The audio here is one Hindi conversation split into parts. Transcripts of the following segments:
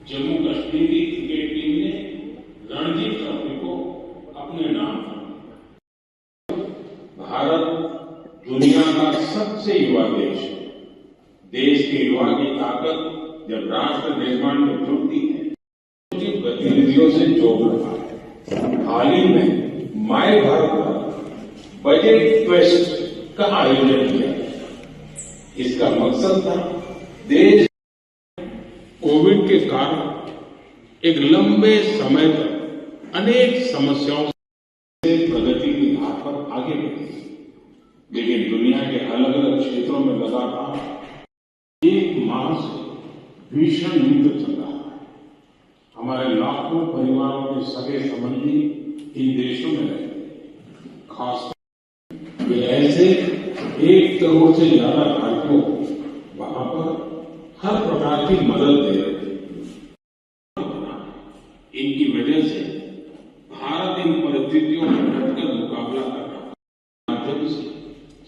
जम्मू कश्मीर की क्रिकेट टीम ने रणजी ट्रॉफी को अपने नाम किया। भारत दुनिया का सबसे युवा देश है। देश के युवा की ताकत जब राष्ट्र निर्माण में जुड़ती है, उचित गतिविधियों से जोड़ रहा है। हाल ही में माय भारत बजट क्वेस्ट का आयोजन किया। इसका मकसद था देश कोविड के कारण एक लंबे समय तक अनेक समस्याओं से प्रगति की राह पर आगे बढ़ी, लेकिन दुनिया के अलग अलग क्षेत्रों में लगातार एक माह से भीषण युद्ध चल रहा है। हमारे लाखों परिवारों के सगे संबंधी इन देशों में रहते हैं। खासकर वे ऐसे 1 करोड़ से ज्यादा भारतीयों को वहां पर हर प्रकार की मदद दे रहे थे। इनकी वजह से भारत इन परिस्थितियों में डटकर मुकाबला कर रहा है। माध्यम से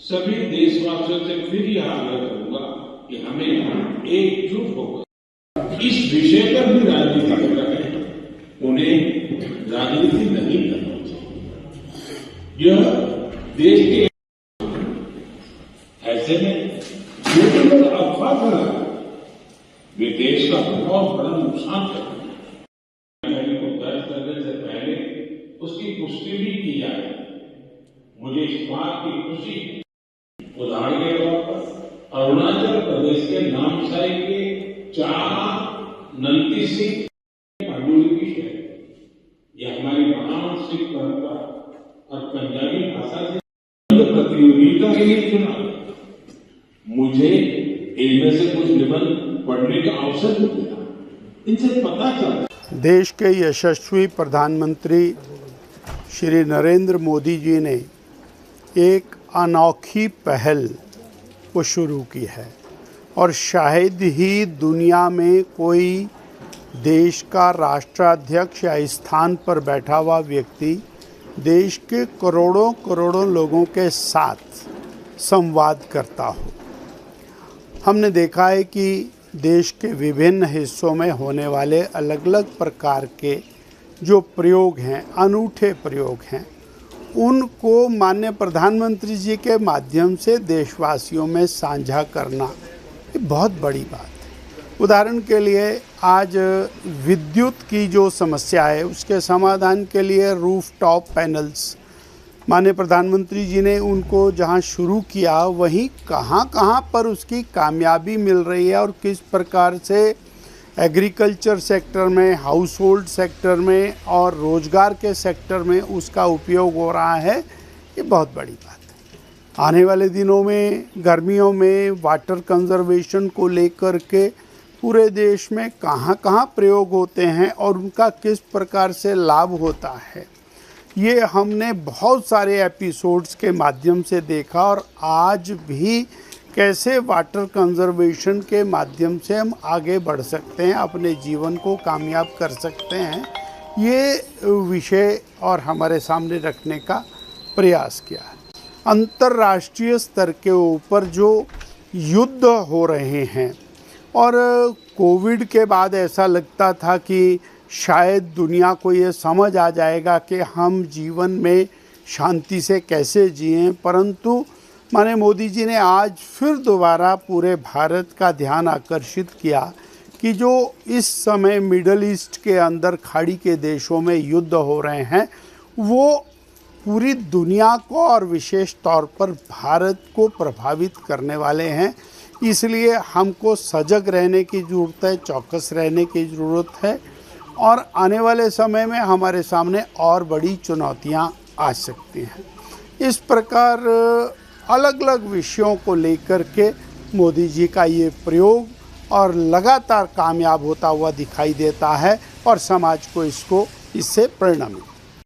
सभी देशवासियों से फिर यह आग्रह करूंगा कि हमें एकजुट होकर इस विषय पर भी राजनीति कर रहे हैं, उन्हें राजनीति नहीं करनी चाहिए। यह देश के ऐसे में जो लोग अफवाह कर रहे हैं, वे देश का बहुत बड़ा नुकसान करते हैं। को दर्ज करने से पहले उसकी पुष्टि भी की जाए। मुझे इस बात की खुशी है। उदाहरण के तौर पर अरुणाचल प्रदेश के नामसाई के 4 नंदी सिंह पांडुलिपि है। यह हमारी महान सिख परंपरा और पंजाबी भाषा से प्रतियोगिता के लिए चुना। मुझे इनमें से कुछ निबंध पढ़ने का अवसर मिला। इनसे पता चला देश के यशस्वी प्रधानमंत्री श्री नरेंद्र मोदी जी ने एक अनोखी पहल को शुरू की है और शायद ही दुनिया में कोई देश का राष्ट्राध्यक्ष या स्थान पर बैठा हुआ व्यक्ति देश के करोड़ों करोड़ों लोगों के साथ संवाद करता हो। हमने देखा है कि देश के विभिन्न हिस्सों में होने वाले अलग अलग प्रकार के जो प्रयोग हैं, अनूठे प्रयोग हैं, उनको माननीय प्रधानमंत्री जी के माध्यम से देशवासियों में साझा करना ये बहुत बड़ी बात है। उदाहरण के लिए आज विद्युत की जो समस्या है उसके समाधान के लिए रूफटॉप पैनल्स माननीय प्रधानमंत्री जी ने उनको जहां शुरू किया वहीं कहां पर उसकी कामयाबी मिल रही है और किस प्रकार से एग्रीकल्चर सेक्टर में, हाउस होल्ड सेक्टर में और रोजगार के सेक्टर में उसका उपयोग हो रहा है, ये बहुत बड़ी बात है। आने वाले दिनों में गर्मियों में वाटर कंजर्वेशन को लेकर के पूरे देश में कहां प्रयोग होते हैं और उनका किस प्रकार से लाभ होता है, ये हमने बहुत सारे एपिसोड्स के माध्यम से देखा। और आज भी कैसे वाटर कंजर्वेशन के माध्यम से हम आगे बढ़ सकते हैं, अपने जीवन को कामयाब कर सकते हैं, ये विषय और हमारे सामने रखने का प्रयास किया है। अंतर्राष्ट्रीय स्तर के ऊपर जो युद्ध हो रहे हैं और कोविड के बाद ऐसा लगता था कि शायद दुनिया को ये समझ आ जाएगा कि हम जीवन में शांति से कैसे जिएं, परंतु माननीय मोदी जी ने आज फिर दोबारा पूरे भारत का ध्यान आकर्षित किया कि जो इस समय मिडल ईस्ट के अंदर खाड़ी के देशों में युद्ध हो रहे हैं वो पूरी दुनिया को और विशेष तौर पर भारत को प्रभावित करने वाले हैं। इसलिए हमको सजग रहने की ज़रूरत है, चौकस रहने की ज़रूरत है और आने वाले समय में हमारे सामने और बड़ी चुनौतियां आ सकती हैं। इस प्रकार अलग अलग विषयों को लेकर के मोदी जी का ये प्रयोग और लगातार कामयाब होता हुआ दिखाई देता है और समाज को इससे प्रेरणा मिलती है।